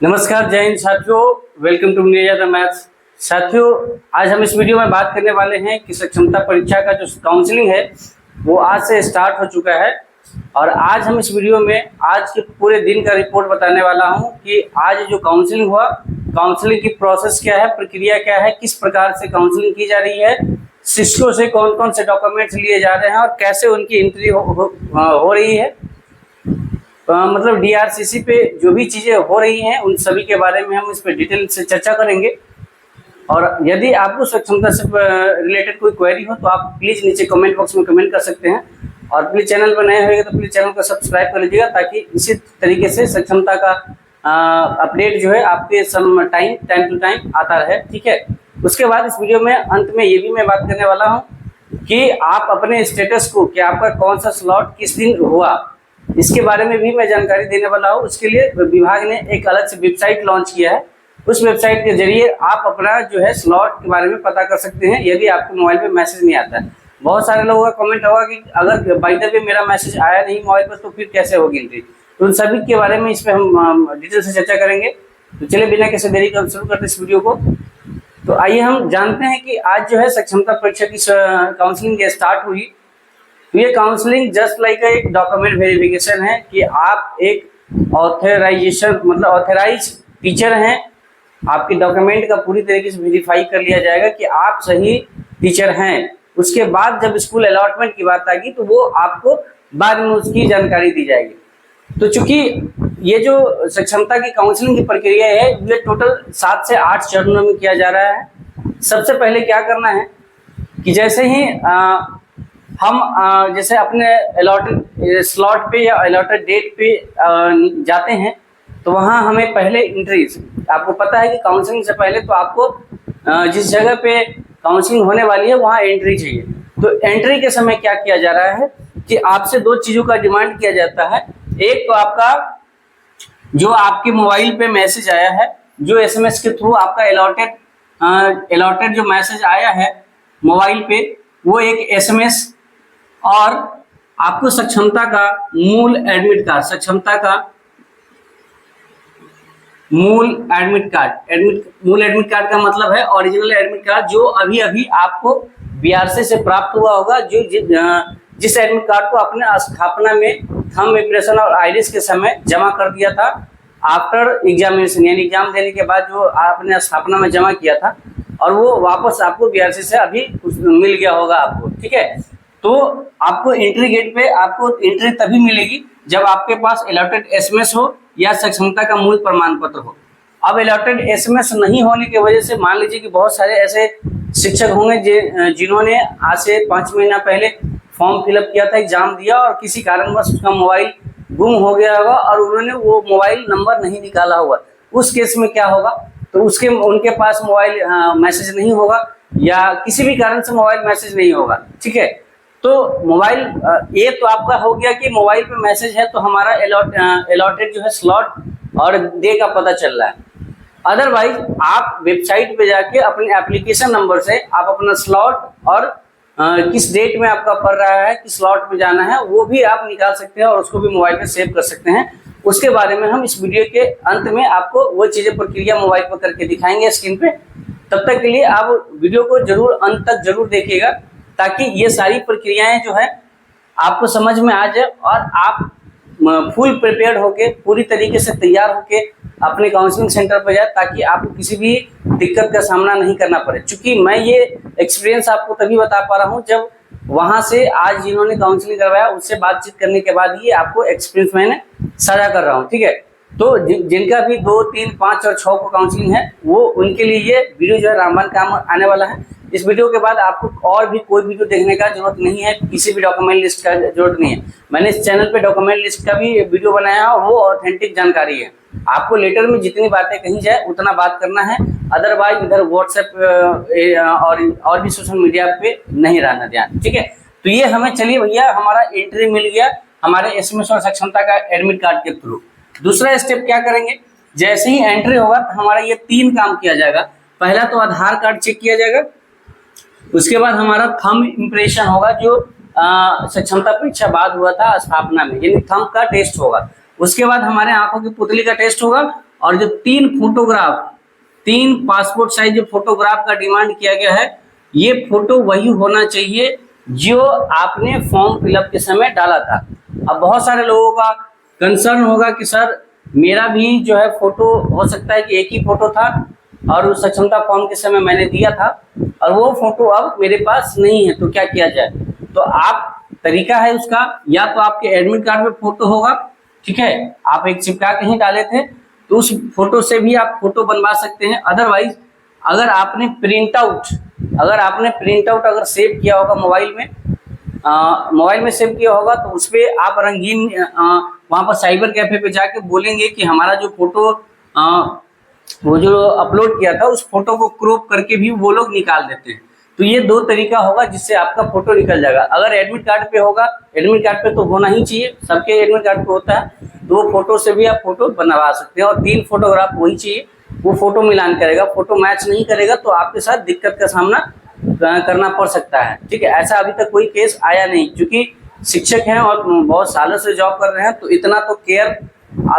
नमस्कार, जय हिंद साथियों। Welcome to the maths. साथियों, आज हम इस वीडियो में बात करने वाले हैं कि सक्षमता परीक्षा का जो काउंसलिंग है वो आज से स्टार्ट हो चुका है। और आज हम इस वीडियो में आज के पूरे दिन का रिपोर्ट बताने वाला हूं कि आज जो काउंसलिंग हुआ, काउंसलिंग की प्रोसेस क्या है, प्रक्रिया क्या है, किस प्रकार से काउंसलिंग की जा रही है, शिक्षकों से कौन कौन से डॉक्यूमेंट्स लिए जा रहे हैं और कैसे उनकी एंट्री हो रही है। मतलब डीआरसीसी पे जो भी चीज़ें हो रही हैं उन सभी के बारे में हम इस पर डिटेल से चर्चा करेंगे। और यदि आपको सक्षमता से रिलेटेड कोई क्वेरी हो तो आप प्लीज़ नीचे कमेंट बॉक्स में कमेंट कर सकते हैं। और प्लीज़ चैनल पर नए होंगे तो प्लीज़ चैनल को सब्सक्राइब कर लीजिएगा ताकि इसी तरीके से सक्षमता का अपडेट जो है आपके टाइम टू टाइम आता रहे। ठीक है, उसके बाद इस वीडियो में अंत में ये भी मैं बात करने वाला हूँ कि आप अपने स्टेटस को, कि आपका कौन सा स्लॉट किस दिन हुआ, इसके बारे में भी मैं जानकारी देने वाला हूँ। उसके लिए विभाग ने एक अलग से वेबसाइट लॉन्च किया है। उस वेबसाइट के जरिए आप अपना जो है स्लॉट के बारे में पता कर सकते हैं यदि आपको मोबाइल पे मैसेज नहीं आता है। बहुत सारे लोगों का कमेंट होगा कि अगर बाय द वे मेरा मैसेज आया नहीं मोबाइल पर तो फिर कैसे होगी एंट्री। तो उन सभी के बारे में इस पर हम डिटेल से चर्चा करेंगे। तो चलिए बिना किसी देरी का शुरू करते इस वीडियो को। तो आइए हम जानते हैं कि आज जो है सक्षमता परीक्षा की काउंसलिंग स्टार्ट हुई। तो ये काउंसलिंग जस्ट लाइक एक डॉक्यूमेंट वेरिफिकेशन है कि आप एक ऑथराइजेशन मतलब ऑथराइज टीचर हैं। आपके डॉक्यूमेंट का पूरी तरीके से वेरीफाई कर लिया जाएगा कि आप सही टीचर हैं। उसके बाद जब स्कूल अलॉटमेंट की बात आएगी तो वो आपको बाद में उसकी जानकारी दी जाएगी। तो चूंकि ये जो सक्षमता की काउंसलिंग की प्रक्रिया है ये टोटल 7 से 8 चरणों में किया जा रहा है। सबसे पहले क्या करना है कि जैसे ही हम जैसे अपने अलॉटेड स्लॉट पे या अलॉटेड डेट पे जाते हैं तो वहाँ हमें पहले एंट्री, आपको पता है कि काउंसलिंग से पहले तो आपको जिस जगह पे काउंसलिंग होने वाली है वहाँ एंट्री चाहिए। तो एंट्री के समय क्या किया जा रहा है कि आपसे 2 चीज़ों का डिमांड किया जाता है। एक तो आपका जो आपके मोबाइल पे मैसेज आया है, जो एसएमएस के थ्रू आपका अलॉटेड जो मैसेज आया है मोबाइल पे, वो एक एसएमएस, और आपको सक्षमता का मूल एडमिट कार्ड, सक्षमता का मूल एडमिट कार्ड का मतलब है ओरिजिनल एडमिट कार्ड जो अभी अभी आपको बीआरसी से प्राप्त हुआ होगा, जो जिस एडमिट कार्ड को अपने स्थापना में थंब इंप्रेशन और आइरिस के समय जमा कर दिया था आफ्टर एग्जामिनेशन, यानी एग्जाम देने के बाद जो आपने स्थापना में जमा किया था और वो वापस आपको बीआरसी से अभी मिल गया होगा आपको। ठीक है, तो आपको एंट्री गेट पे आपको एंट्री तभी मिलेगी जब आपके पास अलॉटेड एसएमएस हो या सक्षमता का मूल प्रमाण पत्र हो। अब अलॉटेड एसएमएस नहीं होने की वजह से मान लीजिए कि बहुत सारे ऐसे शिक्षक होंगे जिन्होंने आज से 5 महीना पहले फॉर्म फिलअप किया था, एग्जाम दिया और किसी कारणवश उसका मोबाइल गुम हो गया होगा और उन्होंने वो मोबाइल नंबर नहीं निकाला होगा। उस केस में क्या होगा, तो उनके पास मोबाइल मैसेज नहीं होगा या किसी भी कारण से मोबाइल मैसेज नहीं होगा। ठीक है, तो मोबाइल ये तो आपका हो गया कि मोबाइल पे मैसेज है तो हमारा अलॉटेड जो है स्लॉट और डे का पता चल रहा है। अदरवाइज आप वेबसाइट पे जाके अपने एप्लीकेशन नंबर से आप अपना स्लॉट और किस डेट में आपका पड़ रहा है, किस स्लॉट में जाना है, वो भी आप निकाल सकते हैं और उसको भी मोबाइल पे सेव कर सकते हैं। उसके बारे में हम इस वीडियो के अंत में आपको वो चीज़ें प्रक्रिया मोबाइल पर करके दिखाएंगे स्क्रीन पे। तब तक के लिए आप वीडियो को जरूर अंत तक जरूर देखिएगा ताकि ये सारी प्रक्रियाएं जो है आपको समझ में आ जाए और आप फुल प्रिपेयर्ड होके पूरी तरीके से तैयार होके अपने काउंसलिंग सेंटर पर जाए ताकि आपको किसी भी दिक्कत का सामना नहीं करना पड़े। क्योंकि मैं ये एक्सपीरियंस आपको तभी बता पा रहा हूँ जब वहाँ से आज जिन्होंने काउंसलिंग करवाया उससे बातचीत करने के बाद ये आपको एक्सपीरियंस मैंने साझा कर रहा हूँ। ठीक है, तो जिनका भी 2, 3, 5 और 6 को काउंसलिंग है वो उनके लिए ये वीडियो जो है रामबान काम आने वाला है। इस वीडियो के बाद आपको और भी कोई वीडियो देखने का जरूरत नहीं है, किसी भी डॉक्यूमेंट लिस्ट का जरूरत नहीं है। मैंने इस चैनल पे डॉक्यूमेंट लिस्ट का भी वीडियो बनाया है और वो ऑथेंटिक जानकारी है। आपको लेटर में जितनी बातें कही जाए उतना बात करना है, अदरवाइज इधर व्हाट्सएप और भी सोशल मीडिया पे नहीं रहना ध्यान। ठीक है, तो ये हमें चलिए भैया हमारा एंट्री मिल गया हमारे एसएमएस और सक्षमता का एडमिट कार्ड के थ्रू। दूसरा स्टेप क्या करेंगे, जैसे ही एंट्री होगा तो हमारा ये 3 काम किया जाएगा। पहला तो आधार कार्ड चेक किया जाएगा, उसके बाद हमारा थंब इम्प्रेशन होगा जो सक्षमता परीक्षा बाद हुआ था स्थापना में, यानी थंब का टेस्ट होगा। उसके बाद हमारे आंखों की पुतली का टेस्ट होगा और जो 3 पासपोर्ट साइज जो फोटोग्राफ का डिमांड किया गया है, ये फोटो वही होना चाहिए जो आपने फॉर्म फिलअप के समय डाला था। अब बहुत सारे लोगों का कंसर्न होगा कि सर मेरा भी जो है फोटो हो सकता है कि एक ही फोटो था और उस सक्षमता फॉर्म के समय मैंने दिया था और वो फोटो अब मेरे पास नहीं है, तो क्या किया जाए। तो आप तरीका है उसका, या तो आपके एडमिट कार्ड में फोटो होगा, ठीक है, आप एक चिपका के ही डाले थे तो उस फोटो से भी आप फोटो बनवा सकते हैं। अदरवाइज अगर आपने प्रिंट आउट अगर सेव किया होगा मोबाइल में सेव किया होगा तो उस पर आप रंगीन वहाँ पर साइबर कैफे पे जाके बोलेंगे कि हमारा जो फोटो वो जो अपलोड किया था उस फोटो को क्रॉप करके भी वो लोग निकाल देते हैं। तो ये 2 तरीका होगा जिससे आपका फोटो निकल जाएगा। अगर एडमिट कार्ड पे होगा, एडमिट कार्ड पे तो होना ही चाहिए, सबके एडमिट कार्ड पे होता है, तो वो फोटो से भी आप फोटो बनवा सकते हैं। और 3 फोटोग्राफ वही चाहिए, वो फोटो मिलान करेगा, फोटो मैच नहीं करेगा तो आपके साथ दिक्कत का सामना करना पड़ सकता है, ठीक है। ऐसा अभी तक कोई केस आया नहीं, क्योंकि शिक्षक हैं और बहुत सालों से जॉब कर रहे हैं, तो इतना तो केयर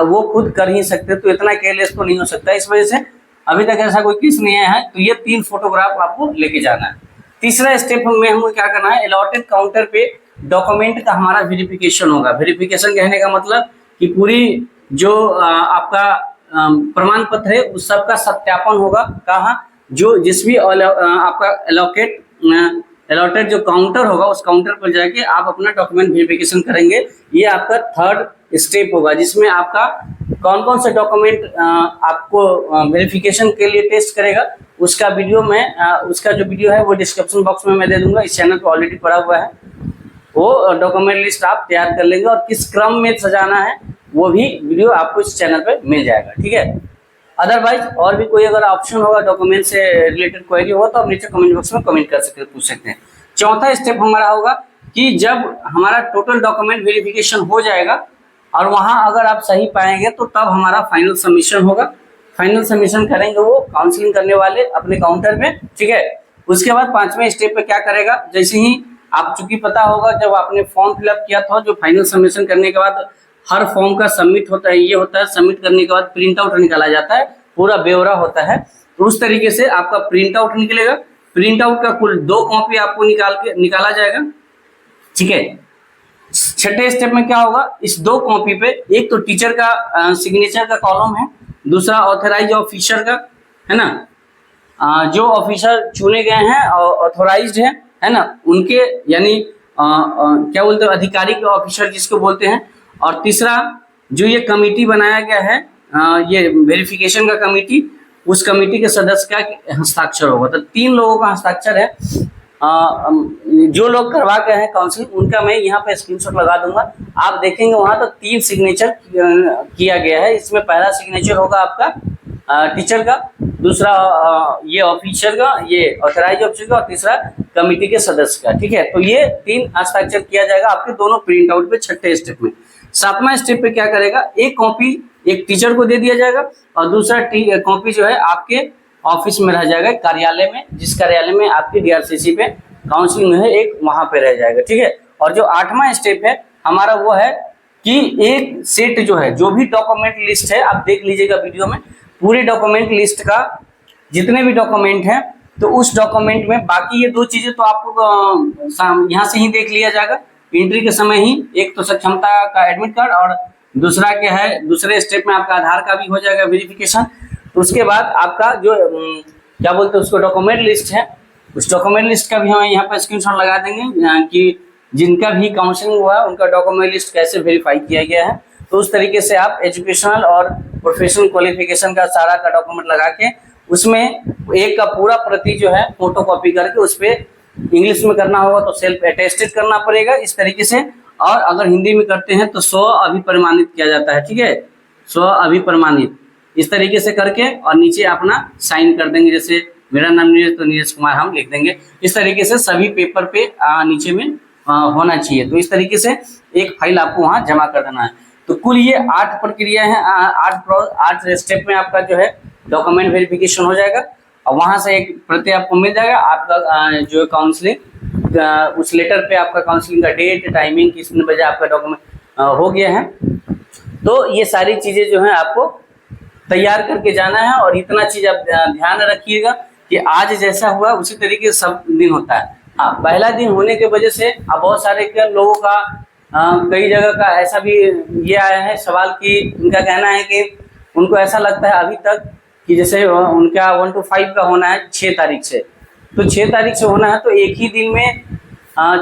वो खुद कर ही सकते, तो इतना केयरलेस तो नहीं हो सकता। इस वजह से अभी तक ऐसा कोई केस नहीं आया है। तो ये 3 फोटोग्राफ आपको लेके जाना है। तीसरा स्टेप में हमको क्या करना है, अलॉटेड काउंटर पे डॉक्यूमेंट का हमारा वेरिफिकेशन होगा। वेरिफिकेशन कहने का मतलब कि पूरी जो आपका प्रमाण पत्र है उस सब का सत्यापन होगा। कहाँ, जो जिस भी आपका अलॉटेड जो काउंटर होगा उस काउंटर पर जाके आप अपना डॉक्यूमेंट वेरिफिकेशन करेंगे। ये आपका 3rd स्टेप होगा, जिसमें आपका कौन कौन से डॉक्यूमेंट आपको वेरिफिकेशन के लिए टेस्ट करेगा उसका वीडियो उसका जो वीडियो है वो डिस्क्रिप्शन बॉक्स में मैं दे दूंगा। इस चैनल पे ऑलरेडी पड़ा हुआ है, वो डॉक्यूमेंट लिस्ट आप तैयार कर लेंगे और किस क्रम में सजाना है वो भी वीडियो आपको इस चैनल पे मिल जाएगा, ठीक है। अदरवाइज और भी कोई अगर ऑप्शन होगा डॉक्यूमेंट से रिलेटेड क्वेरी हो तो आप नीचे कमेंट बॉक्स में कमेंट कर सकते हैं, पूछ सकते हैं। चौथा स्टेप हमारा होगा कि जब हमारा टोटल डॉक्यूमेंट वेरिफिकेशन हो जाएगा और वहां अगर आप सही पाएंगे तो तब हमारा फाइनल सबमिशन होगा। फाइनल सबमिशन करेंगे वो काउंसलिंग करने वाले अपने काउंटर में, ठीक है। उसके बाद 5वें स्टेप पे क्या करेगा, जैसे ही आप चूंकि पता होगा जब आपने फॉर्म फिलअप किया था, जो फाइनल सबमिशन करने के बाद हर फॉर्म का सबमिट होता है, ये होता है सबमिट करने के बाद प्रिंट आउट निकाला जाता है, पूरा ब्यौरा होता है। तो उस तरीके से आपका प्रिंट आउट निकलेगा। प्रिंट आउट का कुल 2 कॉपी आपको निकाला जाएगा, ठीक है। 6ठे स्टेप में क्या होगा, इस 2 कॉपी पे एक तो टीचर का सिग्नेचर का कॉलम है, दूसरा ऑथराइज ऑफिसर का है ना, जो ऑफिसर चुने गए हैं ऑथोराइज्ड है ना, उनके यानी क्या बोलते हैं आधिकारिक ऑफिसर जिसको बोलते हैं। और तीसरा जो ये कमेटी बनाया गया है, ये वेरिफिकेशन का कमेटी, उस कमेटी के सदस्य का हस्ताक्षर होगा। तो 3 लोगों का हस्ताक्षर है। जो लोग करवा के हैं काउंसलिंग उनका मैं यहाँ पे स्क्रीनशॉट लगा दूंगा, आप देखेंगे वहां तो 3 सिग्नेचर किया गया है। इसमें पहला सिग्नेचर होगा आपका टीचर का, दूसरा ये ऑफिसर का, ये ऑथराइज ऑफिसर का, और तीसरा कमेटी के सदस्य का, ठीक है। तो ये 3 हस्ताक्षर किया जाएगा आपके दोनों प्रिंट आउट पे 6ठे स्टेप में। 7वां स्टेप पे क्या करेगा, एक कॉपी एक टीचर को दे दिया जाएगा और दूसरा कॉपी जो है आपके ऑफिस में रह जाएगा, कार्यालय में, जिस कार्यालय में आपकी डीआरसीसी पे काउंसलिंग है एक वहां पे रह जाएगा, ठीक है। और जो 8वां स्टेप है हमारा वो है कि एक सेट जो है, जो भी डॉक्यूमेंट लिस्ट है, आप देख लीजिएगा वीडियो में, पूरी डॉक्यूमेंट लिस्ट का जितने भी डॉक्यूमेंट हैं, तो उस डॉक्यूमेंट में बाकी ये 2 चीजें तो आपको यहाँ से ही देख लिया जाएगा एंट्री के समय ही। एक तो सक्षमता का एडमिट कार्ड और दूसरा क्या है, दूसरे स्टेप में आपका आधार का भी हो जाएगा वेरिफिकेशन। तो उसके बाद आपका जो क्या बोलते हैं उसको डॉक्यूमेंट लिस्ट है, उस डॉक्यूमेंट लिस्ट का भी हम यहाँ पर स्क्रीनशॉट लगा देंगे कि जिनका भी काउंसलिंग हुआ उनका डॉक्यूमेंट लिस्ट कैसे वेरीफाई किया गया है। तो उस तरीके से आप एजुकेशनल और प्रोफेशनल क्वालिफिकेशन का सारा का डॉक्यूमेंट लगा के उसमें एक का पूरा प्रति जो है फोटो कॉपी करके उस पर इंग्लिश में करना होगा तो सेल्फ अटेस्टेड करना पड़ेगा इस तरीके से। और अगर हिंदी में करते हैं तो 100 अभिप्रमाणित किया जाता है, ठीक है, 100 अभिप्रमाणित इस तरीके से करके और नीचे अपना साइन कर देंगे। जैसे मेरा नाम नीरज तो नीरज कुमार हम लिख देंगे। इस तरीके से सभी पेपर पे नीचे में होना चाहिए। तो इस तरीके से एक फाइल आपको वहाँ जमा कर देना है। तो कुल ये 8 प्रक्रिया है, 8 स्टेप में आपका जो है डॉक्यूमेंट वेरिफिकेशन हो जाएगा और वहाँ से एक प्रति आपको मिल जाएगा। आपका जो काउंसलिंग उस लेटर पे आपका काउंसलिंग का डेट, टाइमिंग, कितने बजे आपका डॉक्यूमेंट हो गया है। तो ये सारी चीज़ें जो है आपको तैयार करके जाना है। और इतना चीज आप ध्यान रखिएगा कि आज जैसा हुआ उसी तरीके से सब दिन होता है। हाँ, पहला दिन होने की वजह से अब बहुत सारे लोगों का कई जगह का ऐसा भी ये आया है सवाल कि उनका कहना है कि उनको ऐसा लगता है अभी तक कि जैसे उनका 1 to 5 का होना है 6 तारीख से, तो 6 तारीख से होना है तो एक ही दिन में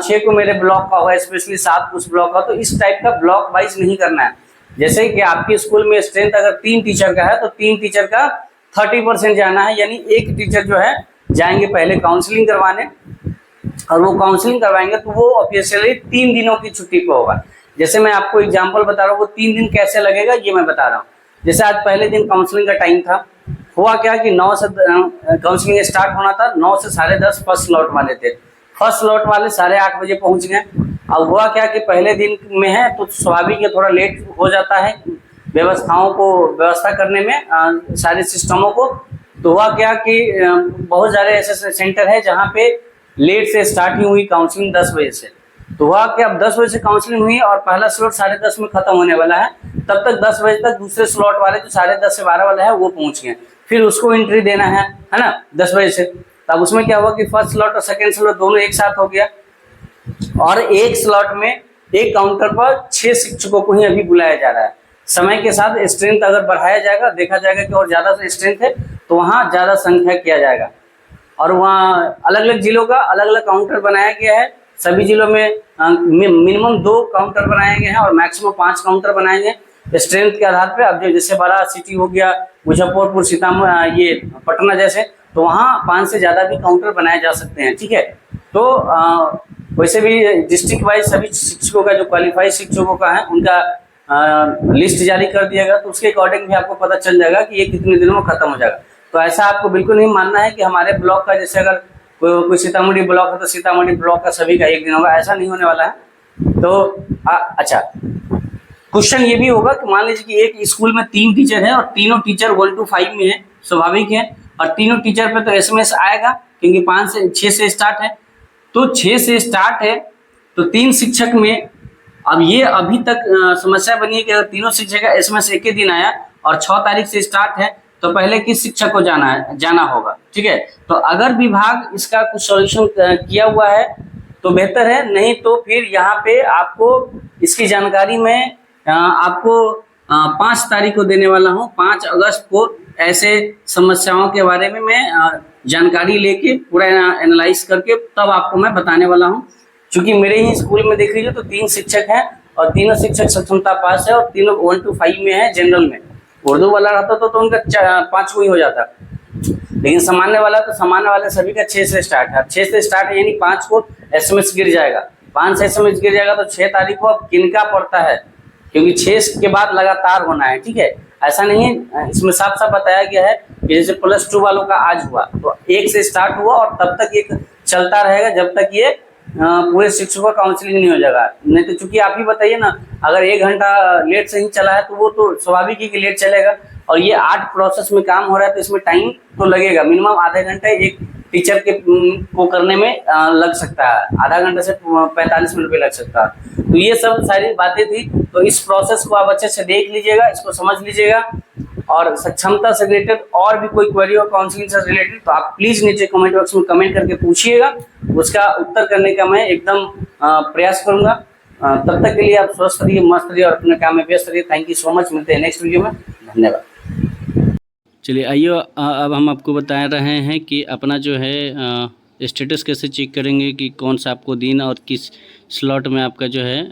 6 को मेरे ब्लॉक का होगा, स्पेशली 7 को उस ब्लॉक का। तो इस टाइप का ब्लॉक वाइज नहीं करना है। जैसे कि आपके स्कूल में स्ट्रेंथ अगर 3 टीचर का है तो 3 टीचर का 30% जाना है, यानी एक टीचर जो है जाएंगे पहले काउंसलिंग करवाने, और वो काउंसलिंग करवाएंगे तो वो ऑफिशियली 3 दिनों की छुट्टी पे होगा। जैसे मैं आपको एग्जांपल बता रहा हूँ, वो 3 दिन कैसे लगेगा ये मैं बता रहा हूँ। जैसे आज पहले दिन काउंसलिंग का टाइम था, हुआ क्या कि 9 से काउंसलिंग स्टार्ट होना था, 9 से 10:30 फर्स्ट स्लॉट वाले थे। फर्स्ट स्लॉट वाले 8:30 बजे पहुंच गए। अब हुआ क्या कि पहले दिन में है तो स्वाभाविक है थोड़ा लेट हो जाता है व्यवस्थाओं को व्यवस्था करने में, सारे सिस्टमों को। तो हुआ क्या कि बहुत सारे ऐसे सेंटर है जहाँ पे लेट से स्टार्ट ही हुई काउंसलिंग 10 बजे से। तो हुआ कि अब 10 बजे से काउंसलिंग हुई और पहला स्लॉट 10:30 में खत्म होने वाला है, तब तक 10 बजे तक दूसरे स्लॉट वाले जो 10:30 से 12 वाला है वो पहुंच गए। फिर उसको एंट्री देना है ना 10 बजे से। तब उसमें क्या हुआ कि फर्स्ट स्लॉट और सेकेंड स्लॉट दोनों एक साथ हो गया, और एक स्लॉट में एक काउंटर पर 6 शिक्षकों को ही अभी बुलाया जा रहा है। समय के साथ स्ट्रेंथ अगर बढ़ाया जाएगा, देखा जाएगा कि और ज्यादा स्ट्रेंथ है तो वहाँ ज्यादा संख्या किया जाएगा। और वहाँ अलग अलग जिलों का अलग अलग काउंटर बनाया गया है। सभी जिलों में मिनिमम 2 काउंटर बनाए गए हैं और मैक्सिमम 5 काउंटर बनाए गए स्ट्रेंथ के आधार पे। अब जैसे बड़ा सिटी हो गया मुजफ्फरपुर, सीतामढ़ी, ये पटना जैसे, तो वहाँ 5 से ज़्यादा भी काउंटर बनाए जा सकते हैं। ठीक है, तो वैसे भी डिस्ट्रिक्ट वाइज सभी शिक्षकों का जो क्वालिफाइड शिक्षकों का है उनका लिस्ट जारी कर दिया गया, तो उसके अकॉर्डिंग भी आपको पता चल जाएगा कि ये कितने दिनों में खत्म हो जाएगा। तो ऐसा आपको बिल्कुल नहीं मानना है कि हमारे ब्लॉक का जैसे अगर कोई सीतामढ़ी ब्लॉक है तो सीतामढ़ी ब्लॉक का सभी का एक दिन होगा, ऐसा नहीं होने वाला है। तो अच्छा, क्वेश्चन ये भी होगा कि मान लीजिए कि एक स्कूल में 3 टीचर है और तीनों टीचर 1 to 5 में है, स्वाभाविक है, और तीनों टीचर पे तो SMS आएगा क्योंकि 5 से 6 से स्टार्ट है। तो 6 से स्टार्ट है तो 3 शिक्षक में अब ये अभी तक समस्या बनी है कि अगर तीनों शिक्षक का SMS एक ही दिन आया और 6 तारीख से स्टार्ट है तो पहले किस शिक्षक को जाना होगा। ठीक है, तो अगर विभाग इसका कुछ सॉल्यूशन किया हुआ है तो बेहतर है, नहीं तो फिर यहाँ पे आपको इसकी जानकारी में आपको 5 तारीख को देने वाला हूँ। 5 अगस्त को ऐसे समस्याओं के बारे में मैं जानकारी लेके पूरा एनालाइज करके तब आपको मैं बताने वाला हूँ। क्योंकि मेरे ही स्कूल में देख लीजिए तो 3 शिक्षक हैं और तीनों शिक्षक सक्षमता पास है और तीनों 1 to 5 में है। जनरल में उर्दू वाला रहता तो उनका 5 को ही हो जाता, लेकिन सामान्य वाला तो सामान्य वाले सभी का 6 से स्टार्ट है। 6 से स्टार्ट है यानी 5 को SMS गिर जाएगा, 5 से SMS गिर जाएगा तो 6 तारीख को अब किनका पड़ता है, क्योंकि 6 के बाद लगातार होना है। ठीक है, ऐसा नहीं है, इसमें साफ साफ बताया गया है कि जैसे +2 वालों का आज हुआ तो 1 से स्टार्ट हुआ और तब तक ये चलता रहेगा जब तक ये पूरे शिक्षकों का काउंसलिंग नहीं हो जाएगा। नहीं तो चूंकि आप ही बताइए ना, अगर 1 घंटा लेट से ही चला है तो वो तो स्वाभाविक ही कि लेट चलेगा, और ये 8 प्रोसेस में काम हो रहा है तो इसमें टाइम तो लगेगा, मिनिमम आधे घंटे एक टीचर के को करने में लग सकता है, आधा घंटे से 45 मिनट भी लग सकता है। तो ये सब सारी बातें थी, तो इस प्रोसेस को आप अच्छे से देख लीजिएगा, इसको समझ लीजिएगा। और सक्षमता से रिलेटेड और भी कोई क्वेरी हो काउंसलिंग से रिलेटेड तो आप प्लीज नीचे कमेंट बॉक्स में कमेंट करके पूछिएगा, उसका उत्तर करने का मैं एकदम प्रयास करूंगा। तब तक के लिए आप स्वस्थ रहिए, मस्त रहिए और अपने काम में व्यस्त रहिए। थैंक यू सो मच, मिलते हैं नेक्स्ट वीडियो में, धन्यवाद। चलिए आइए अब हम आपको बता रहे हैं कि अपना जो है स्टेटस कैसे चेक करेंगे कि कौन सा आपको दिन और किस स्लॉट में आपका जो है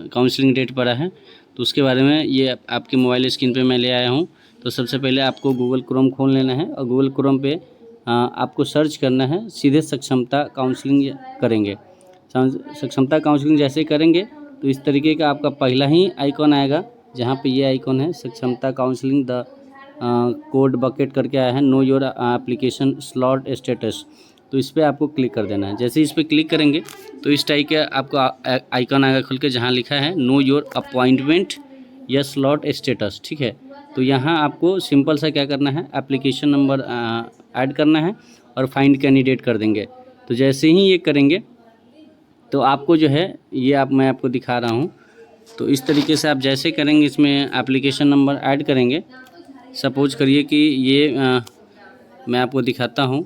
काउंसलिंग डेट पड़ा है। तो उसके बारे में ये आपके मोबाइल स्क्रीन पे मैं ले आया हूँ। तो सबसे पहले आपको गूगल क्रोम खोल लेना है और गूगल क्रोम पे आपको सर्च करना है, सीधे सक्षमता काउंसलिंग करेंगे। सक्षमता काउंसलिंग जैसे करेंगे तो इस तरीके का आपका पहला ही आइकॉन आएगा, जहाँ पे ये आइकॉन है सक्षमता काउंसलिंग द कोड बकेट करके आया है, know your application slot status. तो इस पर आपको क्लिक कर देना है। जैसे इस पर क्लिक करेंगे तो इस टाइप का आपको आइकन आएगा खुल के, जहाँ लिखा है नो योर अपॉइंटमेंट या स्लॉट स्टेटस। ठीक है, तो यहाँ आपको सिंपल सा क्या करना है, एप्लीकेशन नंबर ऐड करना है और फाइंड कैंडिडेट कर देंगे। तो जैसे ही ये करेंगे तो आपको जो है ये मैं आपको दिखा रहा हूँ। तो इस तरीके से आप जैसे करेंगे, इसमें एप्लीकेशन नंबर ऐड करेंगे, सपोज करिए कि ये मैं आपको दिखाता हूँ।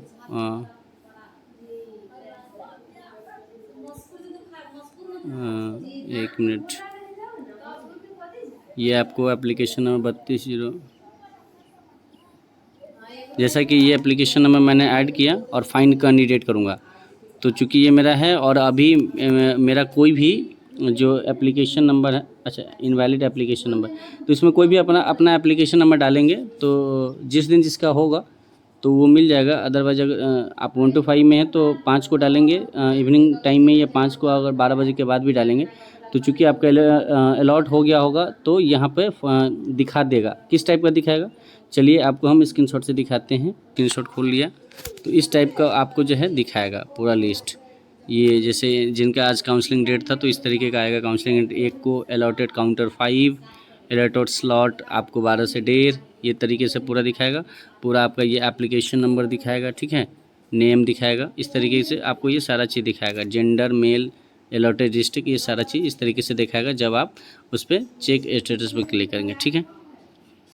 एक मिनट, ये आपको एप्लीकेशन नंबर 32 जैसा कि ये एप्लीकेशन नंबर मैंने ऐड किया और फाइंड कैंडिडेट करूँगा, तो चूँकि ये मेरा है और अभी मेरा कोई भी जो एप्लीकेशन नंबर है, अच्छा इनवैलिड एप्लीकेशन नंबर, तो इसमें कोई भी अपना एप्लीकेशन नंबर डालेंगे तो जिस दिन जिसका होगा तो वो मिल जाएगा। अदरवाइज अगर आप 1 to 5 में है तो 5 को डालेंगे इवनिंग टाइम में, या 5 को अगर 12 बजे के बाद भी डालेंगे तो चूँकि आपका अलॉट हो गया होगा तो यहाँ पे दिखा देगा। किस टाइप का दिखाएगा, चलिए आपको हम स्क्रीनशॉट से दिखाते हैं। स्क्रीनशॉट खोल लिया तो इस टाइप का आपको जो है दिखाएगा पूरा लिस्ट। ये जैसे जिनका आज काउंसलिंग डेट था तो इस तरीके का आएगा। काउंसलिंग 1 को अलॉटेड काउंटर 5, अलॉटेड स्लॉट आपको 12 से 1:30, ये तरीके से पूरा दिखाएगा। पूरा आपका ये एप्लीकेशन नंबर दिखाएगा, ठीक है, नेम दिखाएगा, इस तरीके से आपको ये सारा चीज़ दिखाएगा। जेंडर, मेल, अलॉटेड डिस्ट्रिक्ट, ये सारा चीज़ इस तरीके से दिखाएगा जब आप उस पर चेक स्टेटस पर क्लिक करेंगे, ठीक है।